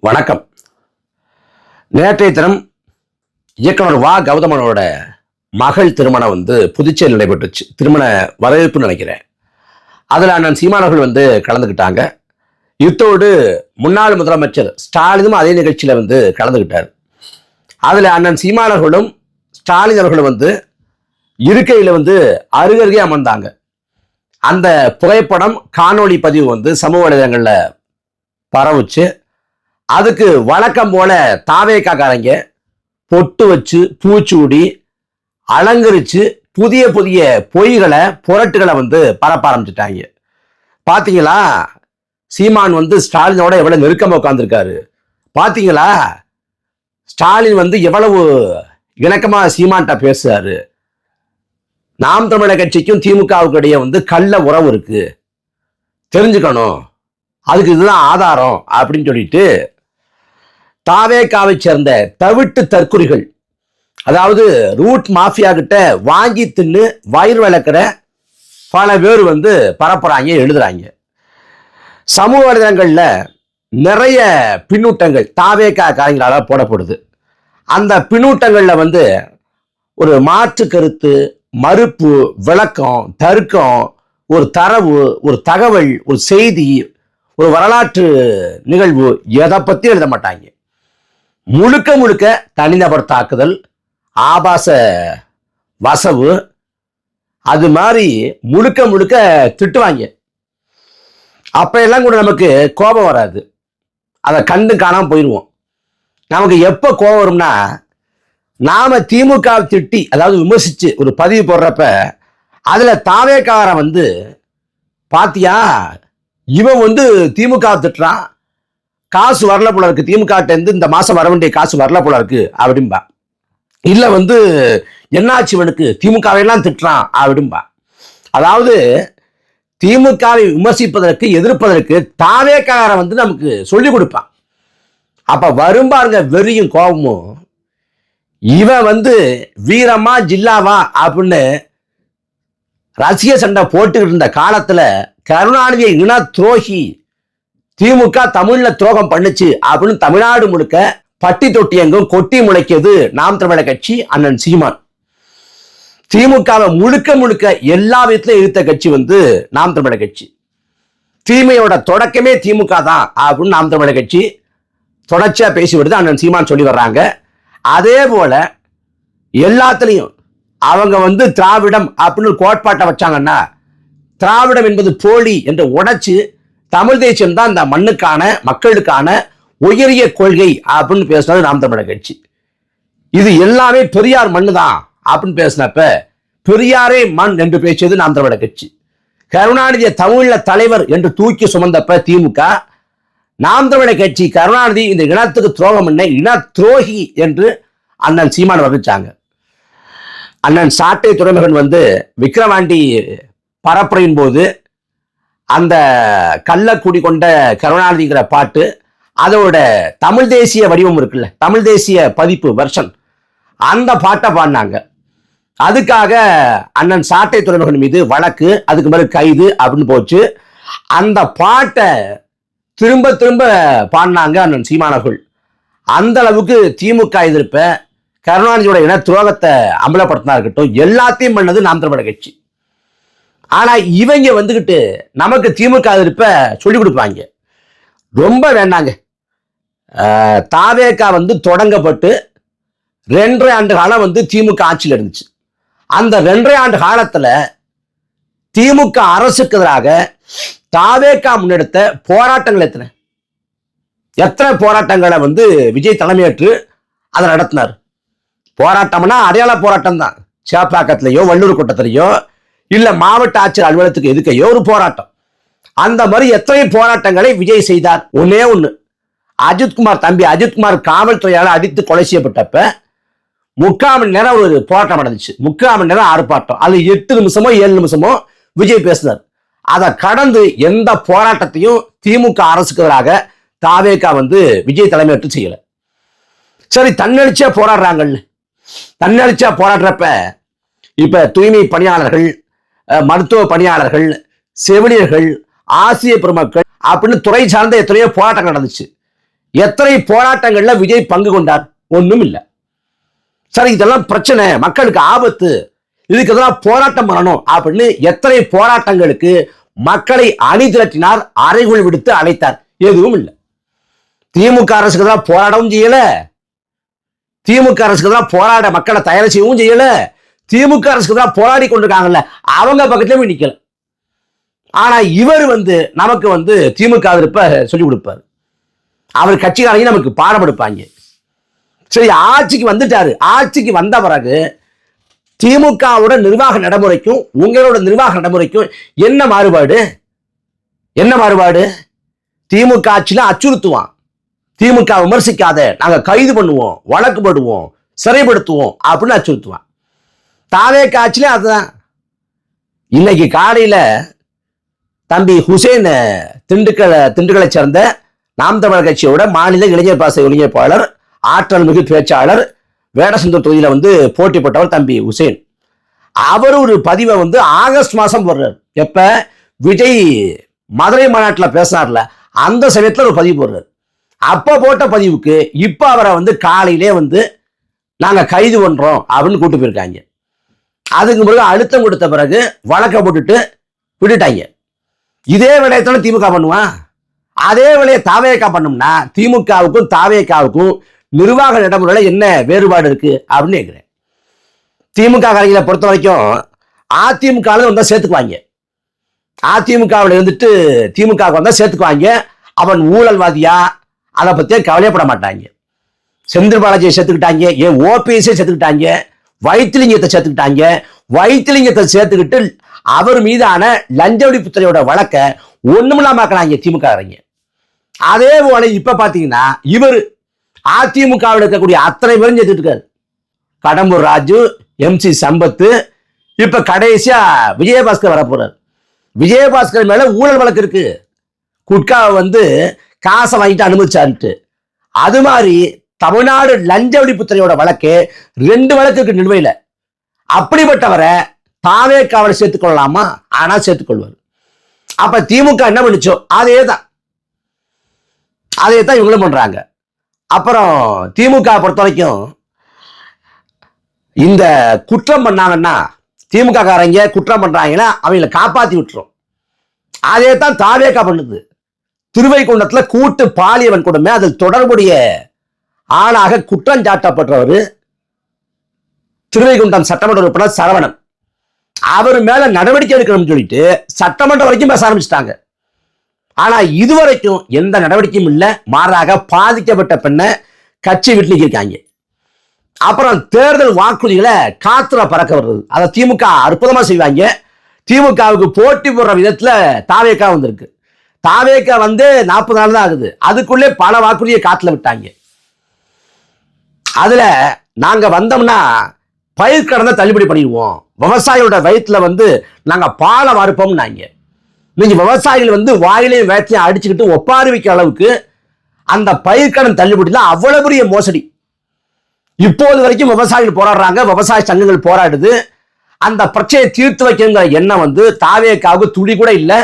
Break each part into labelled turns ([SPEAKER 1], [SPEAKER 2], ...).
[SPEAKER 1] வணக்கம். நேற்றைய தினம் இயக்குனர் வா கௌதமனோட மகள் திருமணம் புதுச்சேரியில் நடைபெற்றுச்சு. திருமண வரவேற்பு நினைக்கிறேன். அதில் அண்ணன் சீமானவர்கள் கலந்துக்கிட்டாங்க. இத்தோடு முன்னாள் முதலமைச்சர் ஸ்டாலினும் அதே நிகழ்ச்சியில் கலந்துக்கிட்டார். அதில் அண்ணன் சீமானவர்களும் ஸ்டாலின் அவர்களும் இருக்கையில் அருகருகே அமர்ந்தாங்க. அந்த புகைப்படம் காணொளி பதிவு சமூக வலைதளங்களில் பரவுச்சு. அதுக்கு வழக்கம் போல தாவேக்காரங்க பொட்டு வச்சு பூச்சூடி அலங்கரிச்சு புதிய புதிய பொய்களை புரட்டுகளை பரப்ப ஆரம்பிச்சுட்டாங்க. பாத்தீங்களா, சீமான் ஸ்டாலினோட எவ்வளவு நெருக்கமா உட்கார்ந்துருக்காரு. பாத்தீங்களா, ஸ்டாலின் எவ்வளவு இணக்கமா சீமான்ட்ட பேசுறாரு. நாம் தமிழர் கட்சிக்கும் திமுகவுக்கு இடையே கள்ள உறவு இருக்கு, தெரிஞ்சுக்கணும், அதுக்கு இதுதான் ஆதாரம் அப்படின்னு சொல்லிட்டு தாவேக்காவை சேர்ந்த தவிட்டு தற்குறிகள், அதாவது ரூட் மாஃபியா கிட்ட வாங்கி தின்னு வயிறு வளர்க்கிற பல பேர் பரப்புறாங்க, எழுதுறாங்க. சமூக வலைதளங்கள்ல நிறைய பின்னூட்டங்கள் தாவேக்கா காரங்களால போடப்படுது. அந்த பின்னூட்டங்கள்ல ஒரு மாற்று கருத்து, மறுப்பு, விளக்கம், தர்க்கம், ஒரு தரவு, ஒரு தகவல், ஒரு செய்தி, ஒரு வரலாற்று நிகழ்வு எதை பத்தி எழுத மாட்டாங்க. முழுக்க முழுக்க தனிநபர் தாக்குதல், ஆபாச வசவு, அது மாதிரி முழுக்க முழுக்க திட்டுவாங்க. அப்ப எல்லாம் கூட நமக்கு கோபம் வராது, அதை கண்டு காணாம போயிடுவோம். நமக்கு எப்ப கோபம் வரும்னா, நாம திமுக திட்டி, அதாவது விமர்சிச்சு ஒரு பதிவு போடுறப்ப அதுல தாவேக்காரன் பாத்தியா இவன் திமுக திட்டுறான், காசு வரல போல இருக்கு, திமுக இந்த மாசம் வர வேண்டிய காசு வரல போல இருக்கு அப்படின்பா. இல்ல என்னாச்சு இவனுக்கு, திமுகவையெல்லாம் திட்டுறான் அப்படின்பா. அதாவது திமுகவை விமர்சிப்பதற்கு, எதிர்ப்பதற்கு தாவேக்காரன் நமக்கு சொல்லிக் கொடுப்பான். அப்ப வரும்பாருங்க வெறியும் கோபமும். இவன் வீரமா ஜில்லாவா அப்படின்னு ரசிக சண்டை போட்டுக்கிட்டு இருந்த காலத்துல கருணாநிதியை இன துரோகி, திமுக தமிழ்ல துரோகம் பண்ணுச்சு அப்படின்னு தமிழ்நாடு முழுக்க பட்டி தொட்டி எங்கும் கொட்டி முளைக்கியது நாம் தமிழர் கட்சி, அண்ணன் சீமான். திமுகவை முழுக்க முழுக்க எல்லா விதத்திலும் எதிர்த்த கட்சி நாம் தமிழர் கட்சி. தீமையோட தொடக்கமே திமுக தான் அப்படின்னு நாம் தமிழர் கட்சி தொடர்ச்சியா பேசி வருது, அண்ணன் சீமான் சொல்லி வர்றாங்க. அதே போல எல்லாத்துலயும் அவங்க திராவிடம் அப்படின்னு கோட்பாட்டை வச்சாங்கன்னா, திராவிடம் என்பது போலி என்று உடைச்சு தமிழ் தேசியம் தான் இந்த மண்ணுக்கான, மக்களுக்கான உயரிய கொள்கை அப்படின்னு பேசினது நாம் தமிழர் கட்சி. இது எல்லாமே பெரியார் மண்ணு தான் அப்படின்னு பேசினப்ப பெரியாரே மண் என்று பேசியது நாம் தமிழர் கட்சி. கருணாநிதியை தமிழ்ல தலைவர் என்று தூக்கி சுமந்தப்ப திமுக, நாம் தமிழர் கட்சி கருணாநிதி இந்த இனத்துக்கு துரோகம் என்ன, இன துரோகி என்று அண்ணன் சீமான் வர்ணிச்சாங்க. அண்ணன் சாட்டை துறைமுகன் விக்கிரவாண்டி பரப்புரையின் போது அந்த கள்ளக்குடி கொண்ட கருணாநிதிங்கிற பாட்டு, அதோட தமிழ் தேசிய வடிவம் இருக்குல்ல, தமிழ் தேசிய பதிப்பு வெர்ஷன், அந்த பாட்டை பாடினாங்க. அதுக்காக அண்ணன் சாட்டை துறைமுகன் மீது வழக்கு, அதுக்கு மேல கைது அப்படின்னு போச்சு. அந்த பாட்டை திரும்ப திரும்ப பாடினாங்க அண்ணன் சீமானவர்கள். அந்த அளவுக்கு திமுக எதிர்ப்ப, கருணாநிதியோட இன துரோகத்தை அமலப்படுத்தினா இருக்கட்டும், எல்லாத்தையும் பண்ணது நாம் தமிழர் கட்சி. ஆனா இவங்க நமக்கு திமுக எதிர்ப்ப சொல்லிக் கொடுப்பாங்க. ரொம்ப வேண்டாங்க. தாவேக்கா தொடங்கப்பட்டு 2.5 ஆண்டு காலம் திமுக ஆட்சியில் இருந்துச்சு. அந்த 2.5 ஆண்டு காலத்துல திமுக அரசுக்கு எதிராக தாவேக்கா முன்னெடுத்த போராட்டங்கள் எத்தனை போராட்டங்களை விஜய் தலைமையேற்று அதை நடத்தினார். போராட்டம்னா அடையாள போராட்டம் தான். சேப்பாக்கத்திலேயோ வள்ளூர் கூட்டத்திலேயோ இல்ல மாவட்ட ஆட்சியர் அலுவலகத்துக்கு எதுக்கையோ ஒரு போராட்டம். அந்த மாதிரி எத்தனை போராட்டங்களை விஜய் செய்தார். ஒன்னே ஒண்ணு, அஜித்குமார் தம்பி அஜித்குமார் காவல்துறையால் அடித்து கொலை செய்யப்பட்டப்ப 3/4 மணி நேரம் ஒரு போராட்டம் நடந்துச்சு. 3/4 மணி நேரம் ஆர்ப்பாட்டம். அது 8 நிமிஷமோ 7 நிமிஷமோ விஜய் பேசினார். அதை கடந்து எந்த போராட்டத்தையும் திமுக அரசுக்கு எதிராக தாவேக்கா விஜய் தலைமையேற்று செய்யல. சரி, தன்னெழுச்சியா போராடுறாங்கல்ல, தன்னெழுச்சியா போராடுறப்ப இப்ப தூய்மை பணியாளர்கள், மருத்துவ பணியாளர்கள், செவிலியர்கள், ஆசிரியர் பெருமக்கள் அப்படின்னு துறை சார்ந்த எத்தனையோ போராட்டம் நடந்துச்சு. எத்தனை போராட்டங்கள்ல விஜய் பங்கு கொண்டார்? ஒண்ணும் இல்லை. சரி, இதெல்லாம் பிரச்சனை, மக்களுக்கு ஆபத்து, இதுக்கு எதெல்லாம் போராட்டம் பண்ணணும் அப்படின்னு எத்தனை போராட்டங்களுக்கு மக்களை அணிதிரட்டினார், அறைகுள் விடுத்து அழைத்தார்? எதுவும் இல்லை. திமுக அரசுக்கு தான் போராடவும் செய்யல, திமுக அரசுக்கு தான் போராட மக்களை தயார் செய்யவும் செய்யல, திமுக அரசுக்கு தான் போராடி கொண்டிருக்காங்கல்ல அவங்க பக்கத்துலயும் நிக்கல. ஆனா இவர் நமக்கு திமுக இருப்ப சொல்லிக் கொடுப்பாரு, அவர் கட்சிக்காரங்க நமக்கு பாடம் எடுப்பாங்க. சரி, ஆட்சிக்கு வந்துட்டாரு. ஆட்சிக்கு வந்த பிறகு திமுகவோட நிர்வாக நடைமுறைக்கும் உங்களோட நிர்வாக நடைமுறைக்கும் என்ன மாறுபாடு? என்ன மாறுபாடு? திமுக ஆட்சியில அச்சுறுத்துவான், திமுக விமர்சிக்காத, நாங்க கைது பண்ணுவோம், வழக்கு போடுவோம், சிறைப்படுத்துவோம் அப்படின்னு அச்சுறுத்துவான். தாவே காட்சியில அதுதான். இன்னைக்கு காலையில தம்பி ஹுசேன் திண்டுக்கலை சேர்ந்த நாம் தமிழர் கட்சியோட மாநில இளைஞர் பாச ஒருங்கிணைப்பாளர், ஆற்றல் மிகு பேச்சாளர், வேடசந்தூர் தொகுதியில போட்டி போட்டவர் தம்பி ஹுசேன். அவர் ஒரு பதிவை ஆகஸ்ட் மாசம் போடுறாரு. எப்ப விஜய் மதுரை மாநாட்டில் பேசினார்ல அந்த சமயத்துல ஒரு பதிவு போடுறாரு. அப்ப போட்ட பதிவுக்கு இப்ப அவரை காலையிலே நாங்க கைது பண்றோம் அப்படின்னு கூட்டு போயிருக்காங்க. அதுக்கு பிறகு அழுத்தம் கொடுத்த பிறகு வழக்க போட்டுட்டு விட்டுட்டாங்க. இதே விடயத்தான திமுக பண்ணுவான். அதே வேலையை தாவேகா பண்ணும்னா திமுகவுக்கும் தாவேகாவுக்கும் நிர்வாக நடைமுறையில என்ன வேறுபாடு இருக்கு அப்படின்னு கேட்கிறேன். திமுக காரங்களை பொறுத்த வரைக்கும் அதிமுக வந்தா சேர்த்துக்குவாங்க, அதிமுகவில் இருந்துட்டு திமுக வந்தா சேர்த்துக்குவாங்க. அவன் ஊழல்வாதியா அதை பத்தியே கவலையப்பட மாட்டாங்க. செந்தில் பாலாஜியை சேர்த்துக்கிட்டாங்க, ஏன் ஓபிஎஸ்ஸை சேர்த்துக்கிட்டாங்க, வைத்திலிங்கத்தை சேர்த்துக்கிட்டாங்க. வைத்திலிங்கத்தை சேர்த்துக்கிட்டு அவர் மீதான லஞ்ச ஒழிப்புத்துறையோட வழக்க ஒண்ணுமில்லாமக்கிறாங்க திமுக. அதே போல இப்ப பாத்தீங்கன்னா இவர் அதிமுகவில் இருக்கக்கூடிய அத்தனை பேரும் சேர்த்துட்டு இருக்காரு. கடம்பூர் ராஜு, MC சம்பத்து, இப்ப கடைசியா விஜயபாஸ்கர் வரப்போறாரு. விஜயபாஸ்கர் மேல ஊழல் வழக்கு இருக்கு. குட்காவை காசை வாங்கிட்டு அனுமதிச்சாருட்டு. அது மாதிரி தமிழ்நாடு லஞ்ச ஒழிப்புத்துறையோட வழக்கு 2 வழக்குக்கு நிலுவையில. அப்படிப்பட்டவரை தாவே காவலை சேர்த்துக் கொள்ளலாமா? ஆனா சேர்த்துக்கொள்வார். அப்ப திமுக என்ன பண்ணுச்சோ அதே தான் இவங்களும் பண்றாங்க. அப்புறம் திமுக பொறுத்த வரைக்கும் இந்த குற்றம் பண்ணாங்கன்னா, திமுக காரங்க குற்றம் பண்றாங்கன்னா அவங்களை காப்பாத்தி விட்டுரும். அதே தான் தாவேகா பண்ணுது. திருவைகுண்டத்துல கூட்டு பாலியல் கொடுமை, அதில் தொடர்புடைய ஆளாக குற்றம் சாட்டப்பட்டவர் திருவைகுண்டம் சட்டமன்ற உறுப்பினர் சரவணன். அவர் மேல நடவடிக்கை எடுக்கணும்னு சொல்லிட்டு சட்டமன்றம் வரைக்கும் பேச ஆரம்பிச்சிட்டாங்க. ஆனா இதுவரைக்கும் எந்த நடவடிக்கையும் இல்லை. மாறாக பாதிக்கப்பட்ட பெண்ணை கட்சி விட்டு நீக்கிருக்காங்க. அப்புறம் தேர்தல் வாக்குறுதிகளை காத்துல பறக்க வருது. அதை திமுக அற்புதமா செய்வாங்க. திமுகவுக்கு போட்டி போடுற விதத்துல தாவேகா வந்திருக்கு. தாவேகா 40 நாள் தான் ஆகுது, அதுக்குள்ளே பல வாக்குறுதியை காத்துல விட்டாங்க. அதுல நாங்க வந்தோம்னா பயிர் கடனை தள்ளுபடி பண்ணிடுவோம், விவசாயியோட வயிற்றுல நாங்க பாலை மறுப்போம்னாங்க. நீங்க விவசாயிகள் வாயிலையும் வேத்தையும் அடிச்சுக்கிட்டு ஒப்பாரி வைக்கிற அளவுக்கு அந்த பயிர்க்கடன் தள்ளுபடிலாம் அவ்வளவு பெரிய மோசடி. இப்போது வரைக்கும் விவசாயிகள் போராடுறாங்க, விவசாய சங்கங்கள் போராடுது. அந்த பிரச்சனையை தீர்த்து வைக்கிற எண்ணம் தாவேகாவுக்கு துளி கூட இல்லை.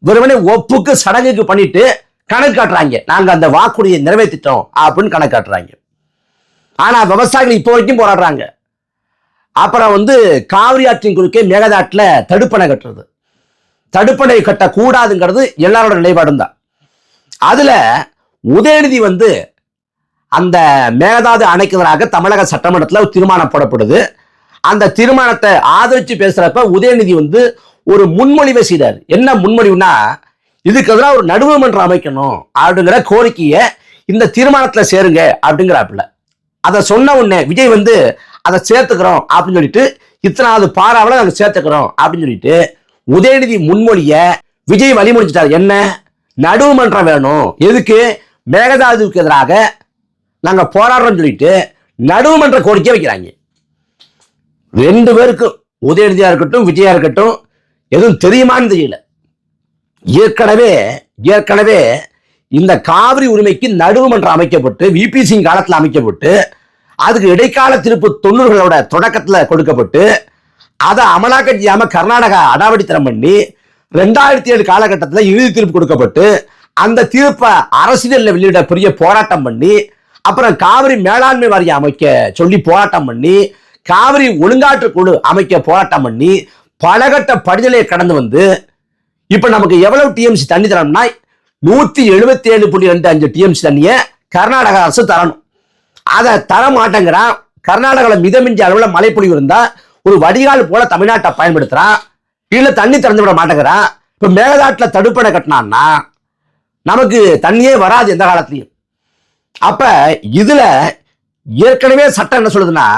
[SPEAKER 1] வெறுமனே ஒப்புக்கு சடங்குக்கு பண்ணிட்டு கணக்கு காட்டுறாங்க, நாங்க அந்த வாக்குறுதியை நிறைவேற்றிட்டோம் அப்படின்னு கணக்கு காட்டுறாங்க. ஆனா விவசாயிகள் இப்போ வரைக்கும் போராடுறாங்க. அப்புறம் காவிரி ஆற்றின் குறுக்கே மேகதாட்டுல தடுப்பணை கட்டுறது, தடுப்பணை கட்டக்கூடாதுங்கிறது எல்லாரோட நிலைப்பாடும் தான். அதுல உதயநிதி அந்த மேகதாது அணைக்கிறதாக தமிழக சட்டமன்றத்தில் ஒரு தீர்மானம் போடப்படுது. அந்த தீர்மானத்தை ஆதரிச்சு பேசுறப்ப உதயநிதி ஒரு முன்மொழிவை செய்தார். என்ன முன்மொழிவுனா, இதுக்கு எதிராக ஒரு நடுவுமன்றம் அமைக்கணும் அப்படிங்கிற கோரிக்கையை இந்த தீர்மானத்துல சேருங்க அப்படிங்கிறாப்புல. அதை சொன்ன உடனே விஜய் அதை சேர்த்துக்கிறோம் அப்படின்னு சொல்லிட்டு, இத்தனாவது பாராவில் நாங்கள் சேர்த்துக்கிறோம் அப்படின்னு சொல்லிட்டு உதயநிதி முன்மொழிய விஜய் வழிமொழிச்சிட்டார். என்ன? நடுவுமன்றம் வேணும், எதுக்கு? மேகதாதுவுக்கு எதிராக நாங்க போராடுறோம் சொல்லிட்டு நடுவுமன்ற கோரிக்கை வைக்கிறாங்க. 2 பேருக்கும், உதயநிதியா இருக்கட்டும் விஜயா இருக்கட்டும், எதுவும் தெரியுமான்னு தெரியல. ஏற்கனவே இந்த காவிரி உரிமைக்கு நடுவுமன்றம் அமைக்கப்பட்டு VP சிங் காலத்தில் அமைக்கப்பட்டு, அதுக்கு இடைக்கால திருப்பு 90களோட தொடக்கத்துல கொடுக்கப்பட்டு, அதை அமலாக்க செய்யாம கர்நாடகா அடாவடித்தனம் பண்ணி 2007 காலகட்டத்தில் இறுதி தீர்ப்பு கொடுக்கப்பட்டு, அந்த தீர்ப்பை அரசியலில் வெளியிட பெரிய போராட்டம் பண்ணி, அப்புறம் காவிரி மேலாண்மை வாரியம் அமைக்க சொல்லி போராட்டம் பண்ணி, காவிரி ஒழுங்காற்று குழு அமைக்க போராட்டம் பண்ணி, பலகட்ட படிநிலையை கடந்து வந்து இப்ப நமக்கு எவ்வளவு டிஎம்சி தண்ணி தரணும்னா 177.25 டிஎம்சி தண்ணியை கர்நாடக அரசு தரணும். அதை தர மாட்டேங்கிறான். கர்நாடகாவில் மிதமிஞ்சி அளவில் மழைப்பொழிவு இருந்தா ஒரு வடிகால் போல தமிழ்நாட்டை பயன்படுத்துறான். கீழே தண்ணி திறந்து விட மாட்டேங்கிறான். இப்ப மேகதாட்டில் தடுப்பணை கட்டினான்னா நமக்கு தண்ணியே வராது எந்த காலத்திலையும். அப்ப இதுல ஏற்கனவே சட்டம் என்ன சொல்லுதுன்னா,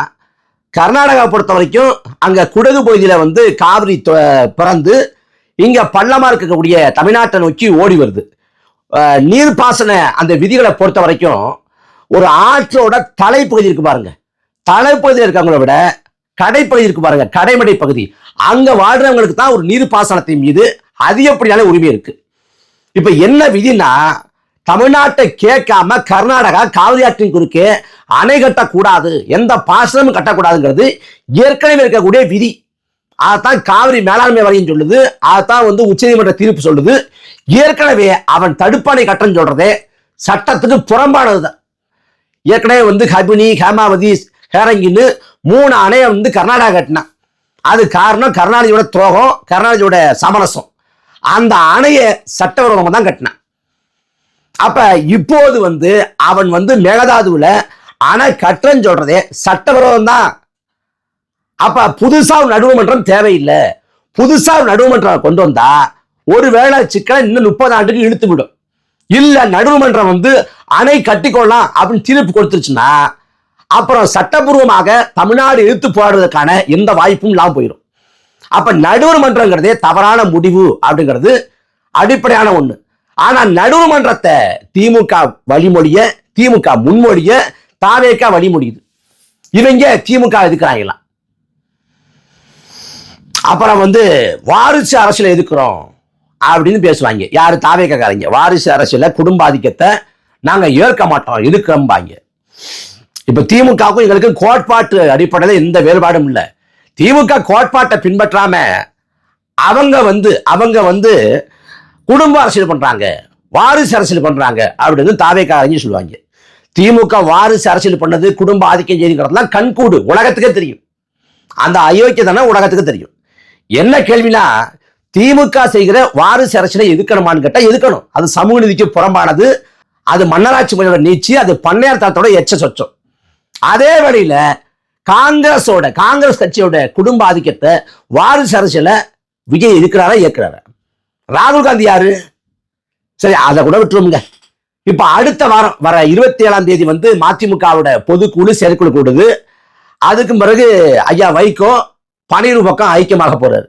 [SPEAKER 1] கர்நாடகா பொறுத்த வரைக்கும் அங்க குடகு பகுதியில வந்து காவிரி பிறந்து இங்க பள்ளமா இருக்கக்கூடிய தமிழ்நாட்டை நோக்கி ஓடி வருது. நீர்ப்பாசன அந்த விதிகளை பொறுத்த வரைக்கும் ஒரு ஆற்றோட தலைப்பகுதி இருக்கு பாருங்க, தலைப்பகுதியில் இருக்கவங்கள விட கடைப்பகுதி இருக்கு பாருங்க, கடைமடை பகுதி, அங்க வாழ்றவங்களுக்கு தான் ஒரு நீர்ப்பாசனத்தின் மீது அதிகப்படியான உரிமை இருக்கு. இப்ப என்ன விதினா, தமிழ்நாட்டை கேட்காம கர்நாடகா காவிரி ஆற்றின் குறுக்கே அணை கட்டக்கூடாது, எந்த பாசனமும் கட்டக்கூடாதுங்கிறது ஏற்கனவே இருக்கக்கூடிய விதி. அதான் காவிரி மேலாண்மை வாரியம் சொல்லுது, அதான் வந்து உச்சநீதிமன்ற தீர்ப்பு சொல்லுது. ஏற்கனவே அவன் தடுப்பணை கட்டன்னு சொல்றதே சட்டத்துக்கு புறம்பானதுதான். ஏற்கனவே வந்து கபினி, ஹேமாவதி, ஹேரங்கின்னு 3 அணையை வந்து கர்நாடகா கட்டினான். அது காரணம் கருணாநிதியோட துரோகம், கருணாநிதியோட சமரசம். அந்த அணையை சட்டவிரோதமாக தான் கட்டினான். அப்ப இப்போது வந்து அவன் வந்து மேகதாதுவுல அணை கட்டுறன்னு சொல்றதே சட்டவிரோதம் தான். அப்ப புதுசா நடுவுமன்றம் தேவையில்லை. புதுசா நடுவுமன்றம் கொண்டு வந்தா ஒருவேளை சிக்கலை இன்னும் 30 ஆண்டுக்கு இழுத்து விடும். இல்ல நடுவுமன்றம் வந்து அணை கட்டிக்கொள்ளலாம் அப்படின்னு தீர்ப்பு கொடுத்துருச்சுன்னா அப்புறம் சட்டபூர்வமாக தமிழ்நாடு இழுத்து போடுறதுக்கான எந்த வாய்ப்பும் இல்லாம போயிடும். அப்ப நடுவர் மன்றங்கிறதே தவறான முடிவு அப்படிங்கிறது அடிப்படையான ஒண்ணு. ஆனா நடுவர் மன்றத்தை திமுக வழிமொழிய, திமுக முன்மொழிய, தாவேக்கா வழிமொழியுது. இவங்க திமுக எதுக்குறாங்களாம். அப்புறம் வந்து வாரிசு அரசியல் எதுக்குறோம் அப்படின்னு பேசுவாங்க. யாரு? தாவேக்காரங்க. வாரிசு அரசியல, குடும்ப ஆதிக்கத்தை நாங்க ஏற்க மாட்டோம், எதுக்குறோம்பாங்க. இப்ப திமுகவுக்கும் எங்களுக்கு கோட்பாட்டு அடிப்படையில் எந்த வேறுபாடும் இல்லை. திமுக கோட்பாட்டை பின்பற்றாம அவங்க வந்து குடும்ப அரசியல் பண்றாங்க, வாரிசு அரசியல் பண்றாங்க அப்படின்னு தாவேக்காரங்க சொல்லுவாங்க. திமுக வாரிசு அரசியல் பண்ணது, குடும்ப ஆதிக்கம் செய்திருக்கிறதுலாம் கண்கூடு, உலகத்துக்கே தெரியும். அந்த அயோக்கியதானே உலகத்துக்கு தெரியும். என்ன கேள்வினா, திமுக செய்கிற வாரிசு அரசியலை எதுக்கணுமான்னு கேட்டா எதுக்கணும். அது சமூக நீதிக்கு புறம்பானது, அது மன்னராட்சி முறையோட நீச்சி, அது பண்ணையார் தரத்தோட எச்ச சொச்சம். அதே வழியில காங்கிரஸ் கட்சியோட குடும்ப ஆதிக்கத்தை, வாரிசு அரசியலை விஜய் இருக்கிறாரா, ஏற்கிறாரா? ராகுல் காந்தி யாரு? சரி, அதை கூட விட்டுருங்க. இப்ப அடுத்த வாரம் வர 27ஆம் தேதி வந்து மதிமுகவோட பொதுக்குழு செயற்குழு கூடுது. அதுக்கு பிறகு ஐயா வைகோ பனிரு பக்கம் ஐக்கியமாக போறாரு.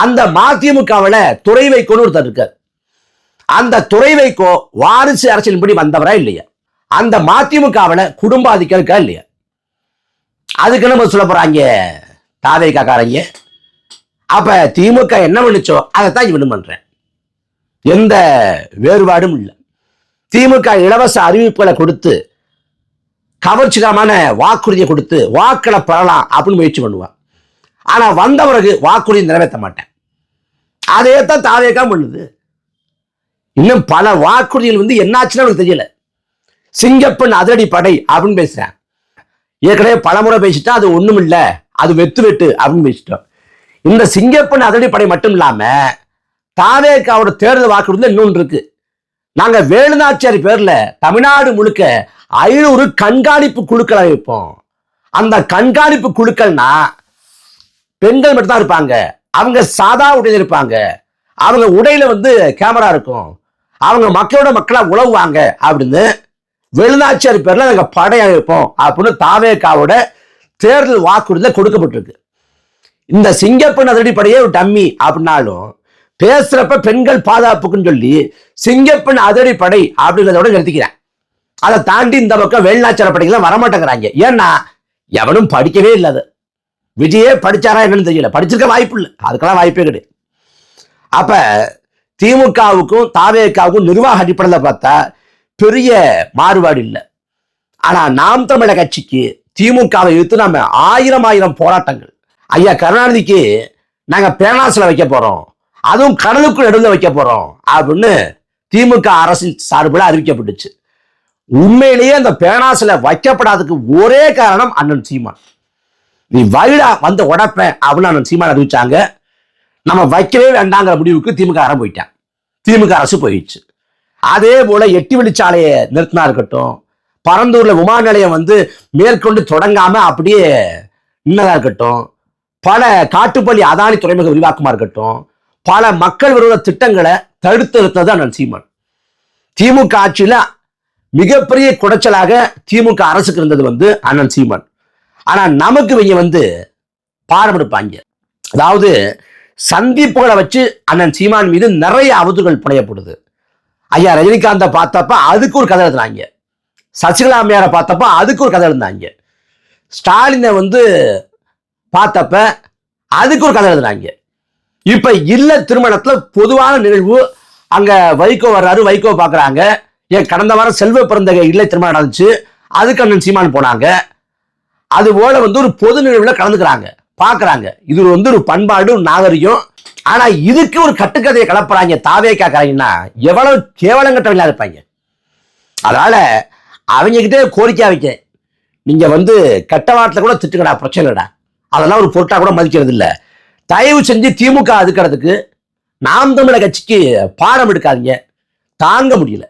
[SPEAKER 1] அந்த மதிமுகவுல துறை வைகோன்னு ஒருத்தர் இருக்காரு. அந்த துறை வைகோ வாரிசு அரசியலின்படி வந்தவரா இல்லையா? அந்த மதிமுகவுல குடும்ப ஆதிக்கம் இருக்கா இல்லையா? அதுக்கு நம்ம சொல்ல போறாங்க தாவேக்காரங்க. அப்ப திமுக என்ன பண்ணுச்சோ அதைத்தான் இவனும் பண்றேன். எந்த வேறுபாடும் இல்லை. திமுக இலவச அறிவிப்புகளை கொடுத்து, கவர்ச்சிகரமான வாக்குறுதியை கொடுத்து வாக்களை பெறலாம் அப்படின்னு முயற்சி பண்ணுவான். ஆனா வந்த பிறகு வாக்குறுதி நிறைவேற்ற மாட்டேன். அதே தான் தாவேக்கா பண்ணுது. இன்னும் பல வாக்குறுதிகள் வந்து என்னாச்சுன்னு அவனுக்கு தெரியல. சிங்கப்பெண் அதிரடி படை அப்படின்னு பேசுறேன். ஏற்கனவே பலமுறை பேசிட்டா அது ஒண்ணும் இல்ல, அது வெட்டு அப்படின்னு பேசிட்டோம். இந்த சிங்கப்பெண் அதிரடி படை மட்டும் இல்லாம தாவேக்காவோட தேர்தல் வாக்குறுதியில் இன்னொன்று இருக்கு. நாங்க வேலுநாச்சியார் பேர்ல தமிழ்நாடு முழுக்க 500 கண்காணிப்பு குழுக்களை வைப்போம். அந்த கண்காணிப்பு குழுக்கள்னா பெண்கள் மட்டும் தான் இருப்பாங்க. அவங்க சாதா உடையில இருப்பாங்க. அவங்க உடையில வந்து கேமரா இருக்கும். அவங்க மக்களோட மக்களா உழவுவாங்க அப்படின்னு வேலுநாச்சியார் பேர்ல நாங்க படையை வைப்போம் அப்படின்னு தாவேக்காவோட தேர்தல் வாக்குறுதியில் கொடுக்கப்பட்டிருக்கு. இந்த சிங்கப்பெண் அதிரடி படையே ஒரு டம்மி அப்படின்னாலும் பேசுறப்ப பெண்கள் பாதுகாப்புக்குன்னு சொல்லி சிங்கப்பெண் அதிரடி படை அப்படிங்கிறதோட நிறுத்திக்கிறேன். அதை தாண்டி இந்த பக்கம் வேலுநாச்சியார் படைகள்லாம் வரமாட்டேங்கிறாங்க. ஏன்னா எவனும் படிக்கவே இல்லாத. விஜயே படிச்சாரா என்னன்னு தெரியல, படிச்சிருக்க வாய்ப்பு இல்லை, அதுக்கெல்லாம் வாய்ப்பே கிடையாது. அப்ப திமுகவுக்கும் தாவேக்காவுக்கும் நிர்வாக அடிப்படையில் பார்த்தா பெரிய மாறுபாடு இல்லை. ஆனா நாம் தமிழர் கட்சிக்கு திமுகவை எதிர்த்து நம்ம ஆயிரம் போராட்டங்கள். ஐயா கருணாநிதிக்கு நாங்க பேனாசில வைக்க போறோம், அதுவும் கடலுக்குள் நடுவில் வைக்க போறோம் அப்படின்னு திமுக அரசின் சார்பில் அறிவிக்கப்பட்டுச்சு. உண்மையிலேயே அந்த பேனா சிலை வைக்கப்படாததுக்கு ஒரே காரணம் அண்ணன் சீமான். நீ வைடா வந்து உடப்பேன் அப்படின்னு அண்ணன் சீமான் அறிவிச்சாங்க. நம்ம வைக்கவே வேண்டாங்கிற முடிவுக்கு திமுக அரசு போயிட்டான். திமுக அரசு போயிடுச்சு. அதே போல 8 வழிச்சாலையை நிறுத்தினா இருக்கட்டும், பரந்தூர்ல விமான நிலையம் வந்து மேற்கொண்டு தொடங்காம அப்படியே நின்னதா இருக்கட்டும், பல காட்டுப்பள்ளி அதானி துறைமுக விரிவாக்கமா இருக்கட்டும், பல மக்கள் விரோத திட்டங்களை தடுத்து நிறுத்தது அண்ணன் சீமான். திமுக ஆட்சியில மிகப்பெரிய குடைச்சலாக திமுக அரசுக்கு இருந்தது வந்து அண்ணன் சீமான். ஆனா நமக்கு இவங்க வந்து பாடம் எடுப்பாங்க. அதாவது சந்திப்புகளை வச்சு அண்ணன் சீமான் மீது நிறைய அவதூறுகள் புனையப்படுது. ஐயா ரஜினிகாந்தை பார்த்தப்ப அதுக்கு ஒரு கதை எழுதுனாங்க, சசிகலா அம்மையாரை பார்த்தப்ப அதுக்கு ஒரு கதை எழுந்தாங்க, ஸ்டாலினை வந்து பார்த்தப்ப அதுக்கு ஒரு கதை எழுதுனாங்க. இப்ப இல்ல திருமணத்துல பொதுவான நிகழ்வு, அங்க வைகோ வர்றாரு, வைகோ பாக்குறாங்க. ஏன் கடந்த வாரம் செல்வ பிறந்தகை இல்லை திருமணம் நடந்துச்சு, அதுக்கு அண்ணன் சீமான் போனாங்க. அது போல வந்து ஒரு பொது நிகழ்வுல கலந்துக்கிறாங்க, பாக்குறாங்க. இது வந்து ஒரு பண்பாடு, ஒரு நாகரிகம். ஆனா இதுக்கு ஒரு கட்டுக்கதையை கலப்புறாங்க தாவே காக்குறாங்கன்னா எவ்வளவு கேவலங்கட்டவங்களா இருப்பாங்க. அதனால அவங்க கிட்டே கோரிக்கை வைக்க, நீங்க வந்து கெட்ட வார்த்தை கூட திட்டுக்கடா, பிரச்சனை இல்லடா, அதெல்லாம் ஒரு பொருட்டா கூட மதிக்கிறது இல்லை. தயவு செஞ்சு திமுக அதுக்கிறதுக்கு நாம் தமிழர் கட்சிக்கு பாடம் எடுக்காதீங்க, தாங்க முடியல.